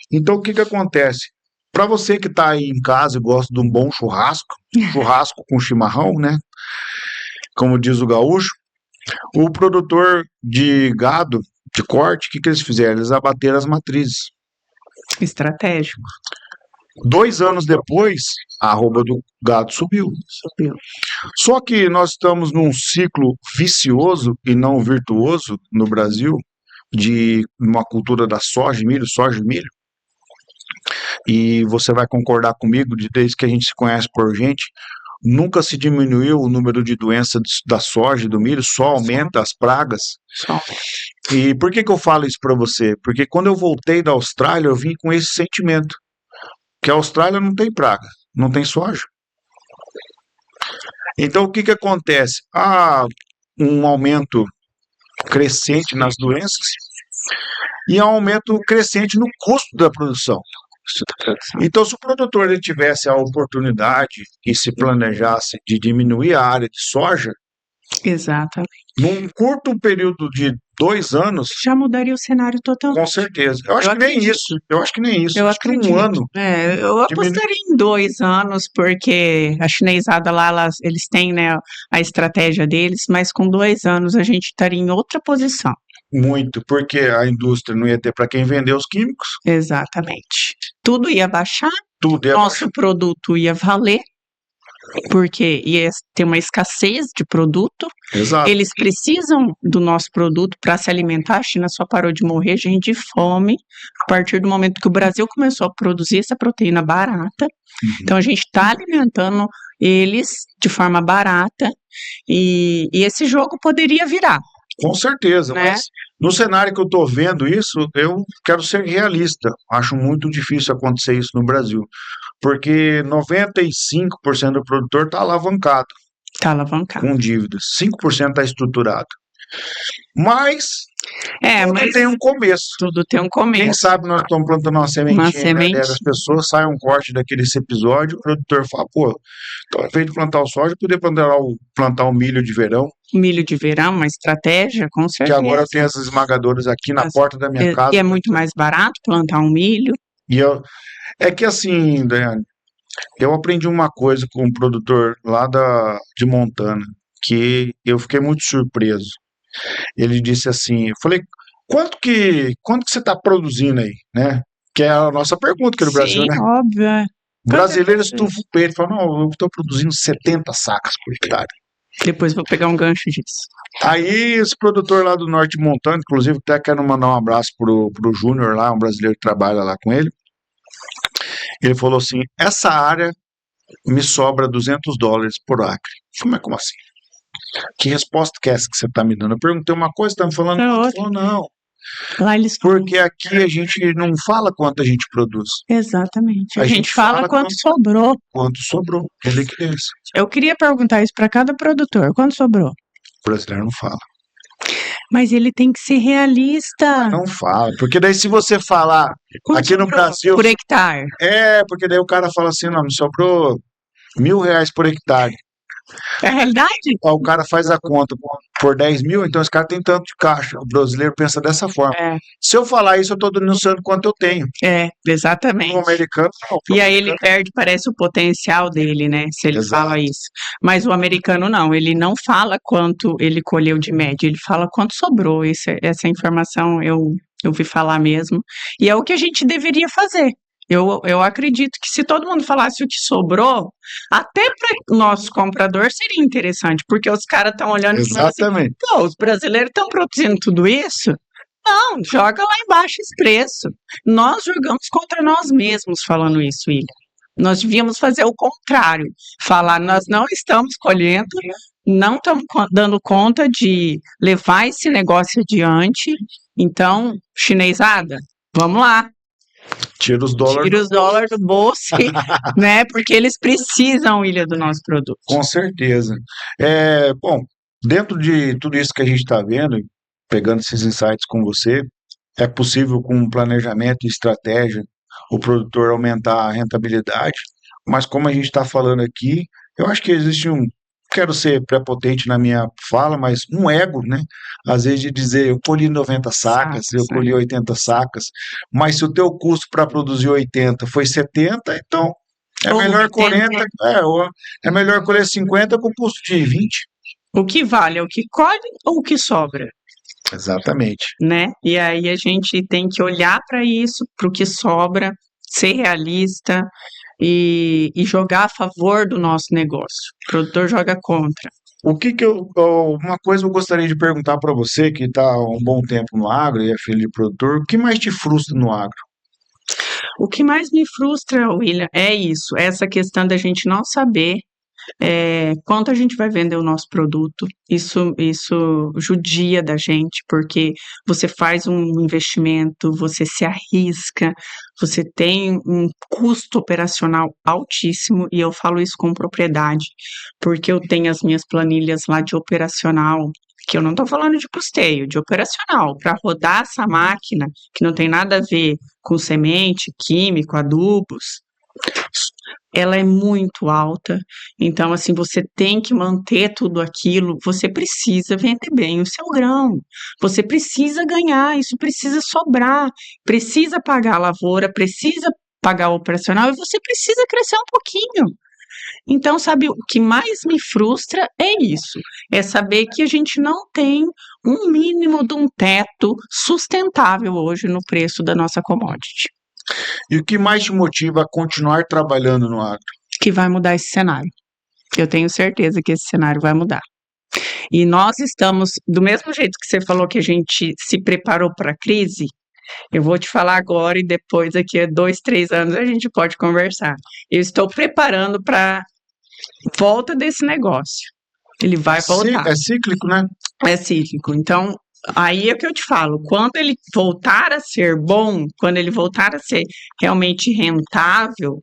Então o que que acontece? Para você que está aí em casa e gosta de um bom churrasco com chimarrão, né? Como diz o gaúcho, o produtor de gado, de corte, o que que eles fizeram? Eles abateram as matrizes. Estratégico. 2 anos depois, a arroba do gado subiu. Só que nós estamos num ciclo vicioso e não virtuoso no Brasil, de uma cultura da soja e milho, e você vai concordar comigo, desde que a gente se conhece por gente, nunca se diminuiu o número de doenças da soja e do milho, só aumenta as pragas. Só. E por que eu falo isso para você? Porque quando eu voltei da Austrália, eu vim com esse sentimento, que a Austrália não tem praga, não tem soja. Então, o que acontece? Há um aumento crescente nas doenças e há um aumento crescente no custo da produção. Então, se o produtor ele tivesse a oportunidade e se planejasse de diminuir a área de soja, Exatamente. num curto período de 2 anos, Já mudaria o cenário totalmente. com certeza. Eu acho Eu que nem acredito. isso. Eu acho que nem isso. Eu Acho que acredito. 1 ano. Eu apostaria em 2 anos, porque a chinesada lá, eles têm, né, a estratégia deles, mas com 2 anos a gente estaria em outra posição. Muito, porque a indústria não ia ter para quem vender os químicos, Exatamente. Tudo ia baixar, tudo ia nosso produto ia valer, porque ia ter uma escassez de produto. Exato. Eles precisam do nosso produto para se alimentar. A China só parou de morrer gente de fome a partir do momento que o Brasil começou a produzir essa proteína barata. Então a gente está alimentando eles de forma barata e esse jogo poderia virar. Com certeza, né? mas no cenário que eu estou vendo isso, eu quero ser realista. Acho muito difícil acontecer isso no Brasil, porque 95% do produtor está alavancado, Está alavancado. com dívidas, 5% está estruturado. Mas tudo tem um começo. Tudo tem um começo. Quem sabe nós estamos plantando uma sementinha, né, das pessoas, sai um corte daquele episódio, o produtor fala, pô, então ao invés de plantar o soja, eu poderia plantar o milho de verão. Milho de verão, uma estratégia, com certeza. Que agora eu tenho essas esmagadoras aqui na porta da minha casa. E é muito mais barato plantar um milho. É que assim, Daiane, eu aprendi uma coisa com um produtor lá de Montana, que eu fiquei muito surpreso. Ele disse assim, eu falei, quanto que você está produzindo aí, né? Que é a nossa pergunta aqui no Brasil, né? Óbvio, é. O brasileiro estufa o peito e fala, não, eu estou produzindo 70 sacas por hectare. Depois vou pegar um gancho disso. Aí esse produtor lá do Norte Montana, inclusive até quero mandar um abraço pro Júnior lá, um brasileiro que trabalha lá com ele. Ele falou assim, essa área me sobra $200 por acre. Mas como assim? Que resposta que é essa que você está me dando? Eu perguntei uma coisa, você está me falando, ele falou, não. Lá eles Porque aqui a gente não fala quanto a gente produz. Exatamente. A gente fala quanto sobrou. Quanto sobrou, é liquidez. Eu queria perguntar isso para cada produtor, quanto sobrou? O brasileiro não fala. Mas ele tem que ser realista. Não fala, porque daí se você falar quanto aqui no Brasil... Por hectare. Porque daí o cara fala assim, não, me sobrou R$1.000 por hectare. É a realidade? O cara faz a conta por 10 mil, então esse cara tem tanto de caixa. O brasileiro pensa dessa forma. Se eu falar isso, eu estou denunciando quanto eu tenho. Exatamente. O americano não. E aí ele perde, parece, o potencial dele, né? Se ele fala isso. Mas o americano não, ele não fala quanto ele colheu de média, ele fala quanto sobrou. Essa informação eu ouvi falar mesmo. E é o que a gente deveria fazer. Eu acredito que se todo mundo falasse o que sobrou, até para o nosso comprador seria interessante, porque os caras estão olhando e falando assim, pô, os brasileiros estão produzindo tudo isso? Não, joga lá embaixo esse preço. Nós jogamos contra nós mesmos falando isso, William. Nós devíamos fazer o contrário, falar, nós não estamos colhendo, não estamos dando conta de levar esse negócio adiante, então, chinesada, vamos lá. Tira os dólares do bolso, né? Porque eles precisam, William, do nosso produto. Com certeza. Bom, dentro de tudo isso que a gente está vendo, pegando esses insights com você, é possível com um planejamento e estratégia o produtor aumentar a rentabilidade, mas como a gente está falando aqui, eu acho que existe quero ser prepotente na minha fala, mas um ego, né? Às vezes de dizer, eu colhi 90 sacas, eu colhi 80 sacas, mas se o teu custo para produzir 80 foi 70, então é melhor 40, é melhor colher 50 com custo de 20. O que vale é o que colhe ou o que sobra? Exatamente. Né? E aí a gente tem que olhar para isso, para o que sobra, ser realista e jogar a favor do nosso negócio. O produtor joga contra. Uma coisa eu gostaria de perguntar para você, que está há um bom tempo no agro e é filho de produtor, o que mais te frustra no agro? O que mais me frustra, William, é isso, essa questão da gente não saber quanto a gente vai vender o nosso produto. Isso judia da gente, porque você faz um investimento, você se arrisca, você tem um custo operacional altíssimo, e eu falo isso com propriedade, porque eu tenho as minhas planilhas lá de operacional, que eu não estou falando de custeio, de operacional, para rodar essa máquina, que não tem nada a ver com semente, químico, adubos, ela é muito alta. Então, assim, você tem que manter tudo aquilo, você precisa vender bem o seu grão, você precisa ganhar, isso precisa sobrar, precisa pagar a lavoura, precisa pagar o operacional, e você precisa crescer um pouquinho. Então, sabe, o que mais me frustra é isso, é saber que a gente não tem um mínimo de um teto sustentável hoje no preço da nossa commodity, E o que mais te motiva a continuar trabalhando no agro? que vai mudar esse cenário. Eu tenho certeza que esse cenário vai mudar. E nós estamos, do mesmo jeito que você falou que a gente se preparou para a crise, eu vou te falar agora, e depois, daqui a 2, 3 anos, a gente pode conversar. Eu estou preparando para volta desse negócio. Ele vai voltar. É cíclico, né? É cíclico. Então, aí é o que eu te falo, quando ele voltar a ser bom, quando ele voltar a ser realmente rentável,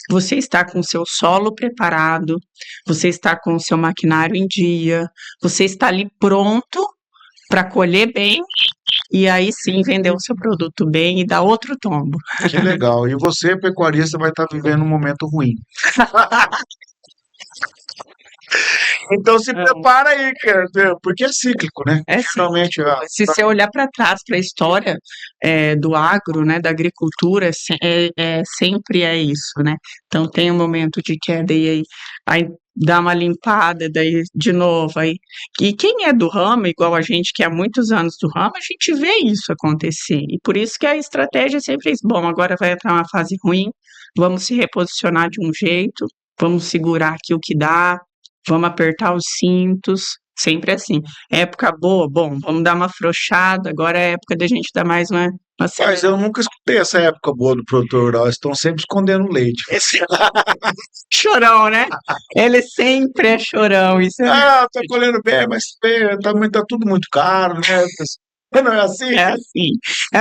você está com o seu solo preparado, você está com o seu maquinário em dia, você está ali pronto para colher bem e aí sim vender o seu produto bem e dar outro tombo. Que legal. E você, pecuarista, vai estar vivendo um momento ruim. Então se prepara aí, cara, porque é cíclico, né? É Finalmente, Se você olhar para trás, para a história do agro, né, da agricultura, sempre é isso, né? Então tem um momento de queda e aí dá uma limpada, daí de novo. E quem é do ramo, igual a gente, que há muitos anos do ramo, a gente vê isso acontecer. E por isso que a estratégia sempre é isso. Bom, agora vai entrar uma fase ruim, vamos se reposicionar de um jeito, vamos segurar aqui o que dá, vamos apertar os cintos, sempre assim. Época boa, bom, vamos dar uma afrouxada, agora é a época da gente dar mais uma mas eu nunca escutei essa época boa do produtor rural, eles estão sempre escondendo leite. Chorão, né? Ele sempre é chorão, isso Tô colhendo bem, mas tá tudo muito caro, né? Não é assim? é assim.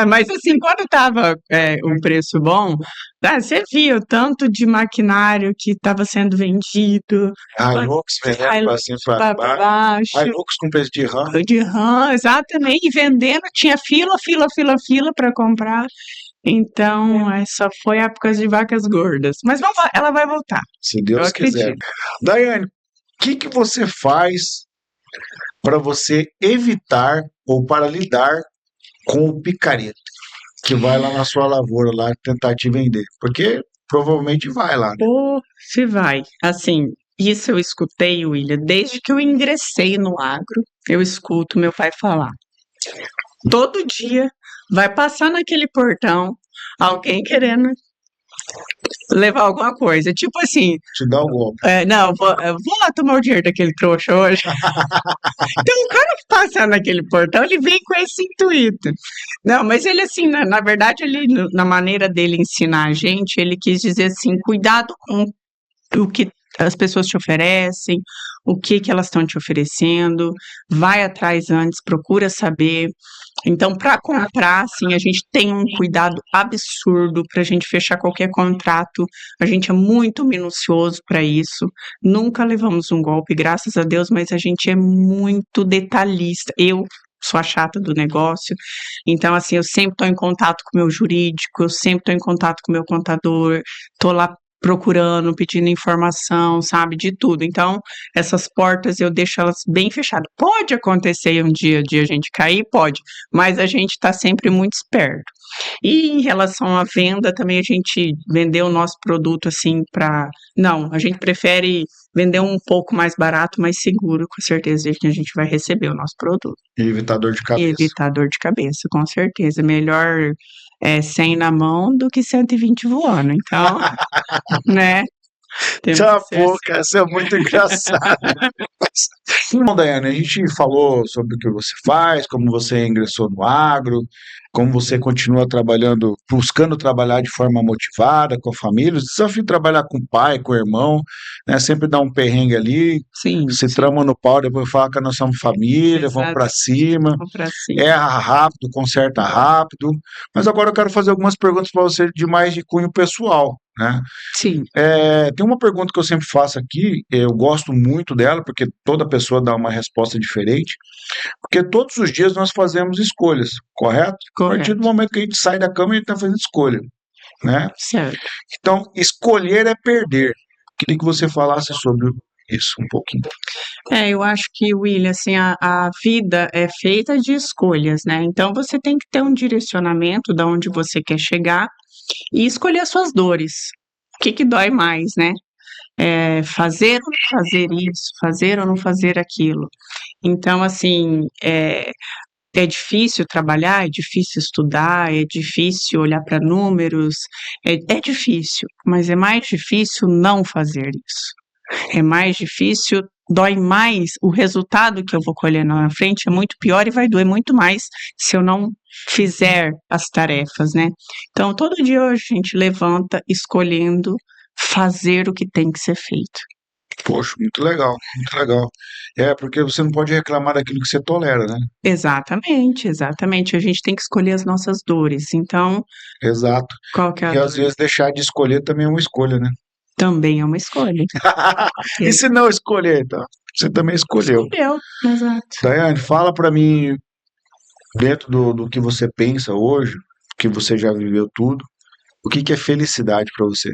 Mas assim, quando estava um preço bom, você via o tanto de maquinário que estava sendo vendido, Hilux vendendo pra cima e pra para baixo. baixo, Hilux com preço de RAM. de rã, exatamente, e vendendo, tinha fila para comprar. Então, essa foi a época de vacas gordas. Mas ela vai voltar. Se Deus Eu acredito. quiser. Daiane, o que você faz para você evitar ou para lidar com o picareta que vai lá na sua lavoura lá tentar te vender? Porque provavelmente vai lá, né? Ou se vai. Assim, isso eu escutei, William, desde que eu ingressei no agro, eu escuto meu pai falar. Todo dia vai passar naquele portão alguém querendo levar alguma coisa. Tipo assim, Te dá o golpe. não, eu vou lá tomar o dinheiro daquele trouxa hoje. Então, o cara que passa naquele portão, ele vem com esse intuito. Não, mas ele, assim, na verdade, ele, na maneira dele ensinar a gente, ele quis dizer assim, cuidado com o que as pessoas te oferecem, o que elas estão te oferecendo, vai atrás antes, procura saber. Então, para comprar, assim, a gente tem um cuidado absurdo para a gente fechar qualquer contrato, a gente é muito minucioso para isso, nunca levamos um golpe, graças a Deus, mas a gente é muito detalhista. Eu sou a chata do negócio, então, assim, eu sempre estou em contato com o meu jurídico, eu sempre estou em contato com o meu contador, estou lá procurando, pedindo informação, sabe, de tudo. Então, essas portas eu deixo elas bem fechadas. Pode acontecer um dia de a gente cair? Pode, mas a gente está sempre muito esperto. E em relação à venda, também a gente vendeu o nosso produto assim para... Não, a gente prefere vender um pouco mais barato, mais seguro, com certeza que a gente vai receber o nosso produto. E evitar dor de E cabeça. evitar dor de cabeça, com certeza. Melhor 100 na mão do que 120 voando. Então, né? Temos Tá que ser bom, assim. cara, isso é muito engraçado. Bom, Daiane, a gente falou sobre o que você faz, como você ingressou no agro, como você continua trabalhando, buscando trabalhar de forma motivada com a família. O desafio de trabalhar com o pai, com o irmão, né? Sempre dá um perrengue ali, Sim, se sim, trama no pau, depois fala que nós somos família, vamos para exatamente. cima, Vamos para cima. erra rápido, conserta rápido. Mas agora eu quero fazer algumas perguntas para você de mais de cunho pessoal, né? Sim, Tem uma pergunta que eu sempre faço aqui, eu gosto muito dela, porque toda pessoa dá uma resposta diferente, porque todos os dias nós fazemos escolhas, correto? A partir do correto. momento que a gente sai da cama, a gente está fazendo escolha, né? Certo. Então, escolher é perder. Queria que você falasse sobre isso um pouquinho. Eu acho que, William, assim, a vida é feita de escolhas, né? Então você tem que ter um direcionamento de onde você quer chegar e escolher as suas dores. O que que dói mais, né? Fazer ou não fazer isso, fazer ou não fazer aquilo. Então, assim, é difícil trabalhar, é difícil estudar, é difícil olhar para números, é difícil, mas é mais difícil não fazer isso. É mais difícil, dói mais, o resultado que eu vou colher lá na frente é muito pior e vai doer muito mais se eu não fizer as tarefas, né? Então, todo dia hoje a gente levanta escolhendo fazer o que tem que ser feito. Poxa, muito legal, muito legal. Porque você não pode reclamar daquilo que você tolera, né? Exatamente, exatamente. A gente tem que escolher as nossas dores. Então, Exato. qual que é a E às dor? vezes deixar de escolher também é uma escolha, né? Também é uma escolha. E Ex- se não escolher, então? Você também escolheu. Escolheu, exato. Daiane, fala para mim, dentro do que você pensa hoje, que você já viveu tudo, o que que é felicidade para você?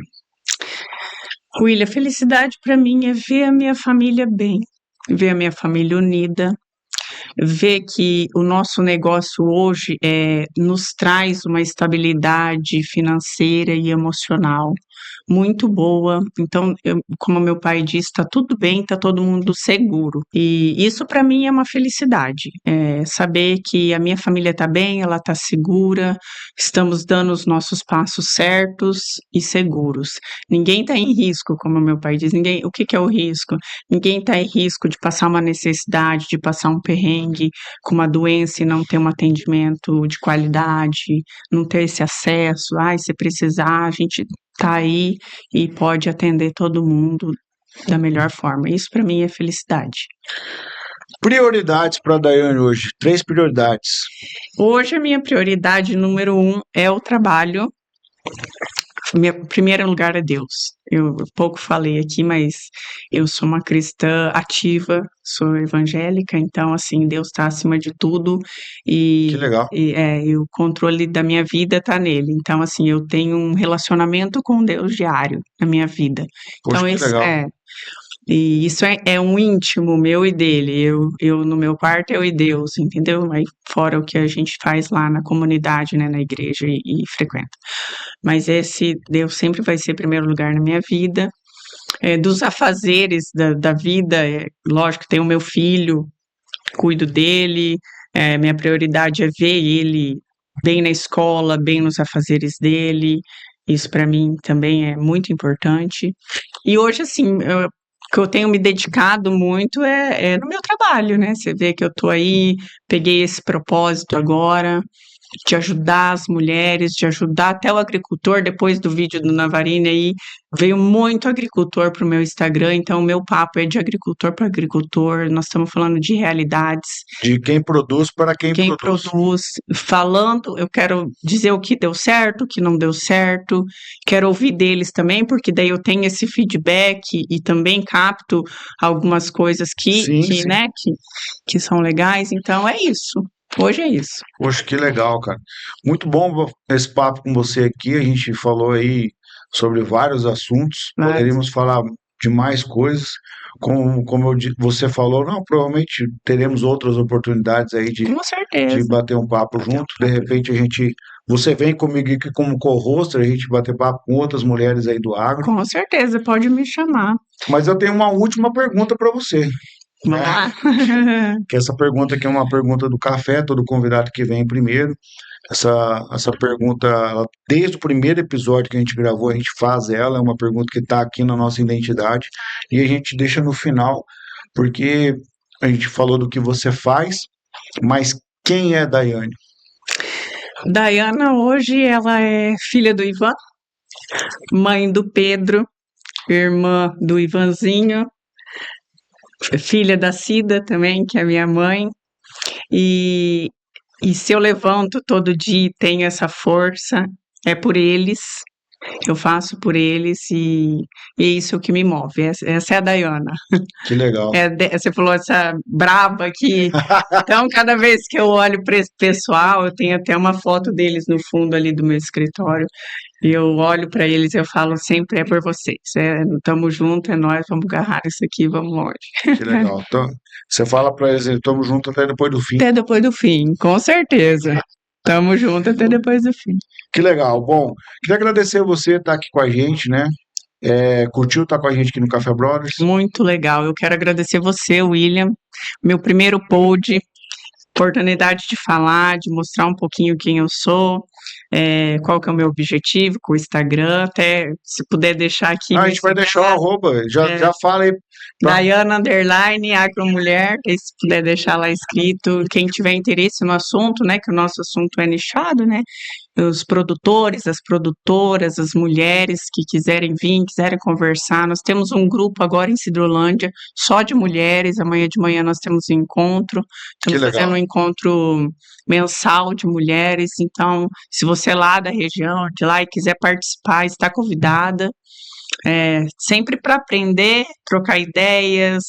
William, felicidade para mim é ver a minha família bem, ver a minha família unida, ver que o nosso negócio hoje nos traz uma estabilidade financeira e emocional muito boa. Então, como meu pai disse, está tudo bem, está todo mundo seguro. E isso para mim é uma felicidade. Saber que a minha família está bem, ela está segura, estamos dando os nossos passos certos e seguros. Ninguém está em risco, como meu pai diz. Ninguém, o que que é o risco? Ninguém está em risco de passar uma necessidade, de passar um perrengue com uma doença e não ter um atendimento de qualidade, não ter esse acesso. Se precisar, a gente tá aí e pode atender todo mundo da melhor forma. Isso para mim é felicidade. Prioridades para a Daiane hoje. 3 prioridades. Hoje a minha prioridade número 1 é o trabalho. Meu primeiro lugar é Deus. Eu pouco falei aqui, mas eu sou uma cristã ativa, sou evangélica, então assim, Deus está acima de tudo Que e, legal. e o controle da minha vida está nele. Então assim, eu tenho um relacionamento com Deus diário na minha vida. Poxa, Então que esse legal. e isso é um íntimo meu e dele. Eu no meu quarto, eu e Deus, entendeu? Aí fora o que a gente faz lá na comunidade, né, na igreja e frequenta. Mas esse Deus sempre vai ser primeiro lugar na minha vida. Dos afazeres da vida, lógico, tenho o meu filho, cuido dele, minha prioridade é ver ele bem na escola, bem nos afazeres dele. Isso para mim também é muito importante. E hoje, assim, que eu tenho me dedicado muito é no meu trabalho, né? Você vê que eu tô aí, peguei esse propósito agora de ajudar as mulheres, de ajudar até o agricultor. Depois do vídeo do Navarini aí, veio muito agricultor para o meu Instagram, então o meu papo é de agricultor para agricultor, nós estamos falando de realidades, De quem produz para quem quem produz. produz, falando, eu quero dizer o que deu certo, o que não deu certo, quero ouvir deles também, porque daí eu tenho esse feedback e também capto algumas coisas Sim, sim. né, que são legais, então é isso. Hoje é isso. Poxa, que legal, cara. Muito bom esse papo com você aqui. A gente falou aí sobre vários assuntos. Mas, Poderíamos falar de mais coisas. Como você falou, não, provavelmente teremos outras oportunidades aí com de certeza. bater um papo junto. De repente você vem comigo aqui como co-hoster, a gente bater papo com outras mulheres aí do agro. Com certeza, pode me chamar. Mas eu tenho uma última pergunta para você. Vamos lá? Que essa pergunta aqui é uma pergunta do café, todo convidado que vem primeiro. Essa pergunta, desde o primeiro episódio que a gente gravou, a gente faz ela, é uma pergunta que está aqui na nossa identidade e a gente deixa no final, porque a gente falou do que você faz, mas quem é Daiane? Daiana hoje ela é filha do Ivan, mãe do Pedro, irmã do Ivanzinho, filha da Cida também, que é minha mãe. E, e se eu levanto todo dia e tenho essa força, é por eles, eu faço por eles e é isso que me move. Essa é a Daiana. Que legal. Você falou essa braba aqui. Então, cada vez que eu olho para esse pessoal, eu tenho até uma foto deles no fundo ali do meu escritório. E eu olho para eles e eu falo sempre é por vocês. Tamo junto, é nós, vamos agarrar isso aqui, vamos longe. Que legal. Então, você fala para eles, estamos juntos até depois do fim. Até depois do fim, com certeza. Tamo junto até depois do fim. Que legal. Bom, queria agradecer você estar aqui com a gente, né? Curtiu estar com a gente aqui no Café Brothers? Muito legal. Eu quero agradecer você, William. Meu primeiro pod, oportunidade de falar, de mostrar um pouquinho quem eu sou, qual que é o meu objetivo com o Instagram, até se puder deixar aqui. A gente vai deixar o arroba, já fala aí. Daiana _ agromulher, se puder deixar lá escrito, quem tiver interesse no assunto, né, que o nosso assunto é nichado, né, os produtores, as produtoras, as mulheres que quiserem vir, quiserem conversar, nós temos um grupo agora em Cidrolândia, só de mulheres, amanhã de manhã nós temos um encontro, estamos fazendo um encontro mensal de mulheres, então, se você é lá da região, de lá e quiser participar, está convidada, sempre para aprender, trocar ideias,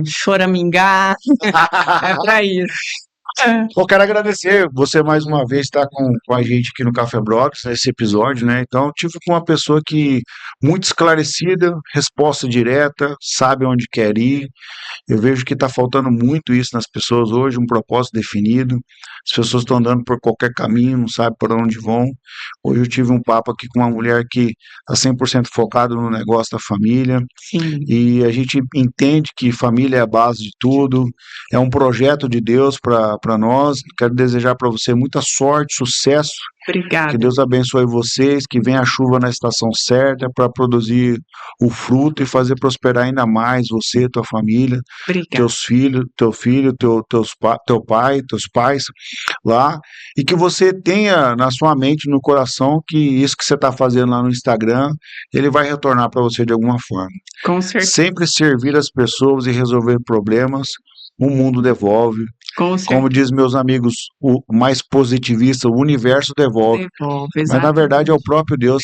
choramingar, é para isso. Eu quero agradecer você mais uma vez estar com a gente aqui no Café Brothers, nesse episódio, né? Então, tive com uma pessoa que muito esclarecida, resposta direta, sabe onde quer ir. Eu vejo que está faltando muito isso nas pessoas hoje, um propósito definido. As pessoas estão andando por qualquer caminho, não sabem para onde vão. Hoje eu tive um papo aqui com uma mulher que está 100% focada no negócio da família. Sim. E a gente entende que família é a base de tudo, é um projeto de Deus para nós. Quero desejar para você muita sorte, sucesso. Obrigada. Que Deus abençoe vocês, que venha a chuva na estação certa para produzir o fruto e fazer prosperar ainda mais você, tua família, Obrigada. teus filhos, teu pai, teus pais lá, e que você tenha na sua mente, no coração, que isso que você está fazendo lá no Instagram, ele vai retornar para você de alguma forma. Com certeza. Sempre servir as pessoas e resolver problemas, o mundo devolve. Como diz meus amigos, o mais positivista, o universo devolve. Mas na verdade é o próprio Deus,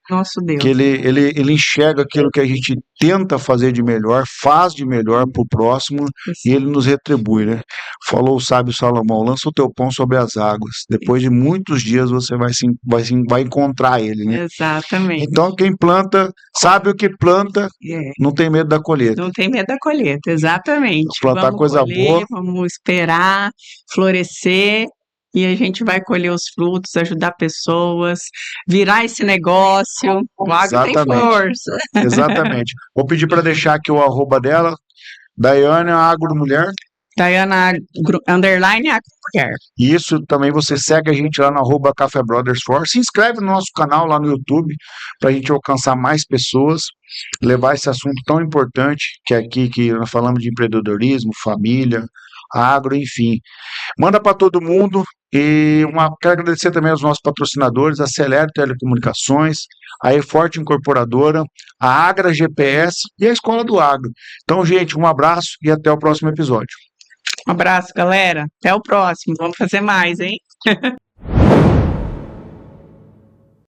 nosso Deus, que ele enxerga aquilo que a gente tenta fazer de melhor, faz de melhor para o próximo e ele nos retribui, né? Falou o sábio Salomão: lança o teu pão sobre as águas. Depois de muitos dias você vai encontrar ele, né? Exatamente. Então quem planta sabe o que planta, não tem medo da colheita. Não tem medo da colheita, exatamente. Plantar vamos coisa colher, boa. Vamos esperar florescer e a gente vai colher os frutos, ajudar pessoas, virar esse negócio. O agro tem força. Exatamente. Vou pedir para deixar aqui o arroba dela, Daiane Agromulher. Daiana _ agromulher. E isso também você segue a gente lá no arroba Café Brothers For. Se inscreve no nosso canal lá no YouTube para a gente alcançar mais pessoas, levar esse assunto tão importante que é aqui que nós falamos de empreendedorismo, família, agro, enfim. Manda para todo mundo. E quero agradecer também aos nossos patrocinadores, a Celero Telecomunicações, a eForte Incorporadora, a Agra GPS e a Escola do Agro. Então, gente, um abraço e até o próximo episódio. Um abraço, galera. Até o próximo. Vamos fazer mais, hein?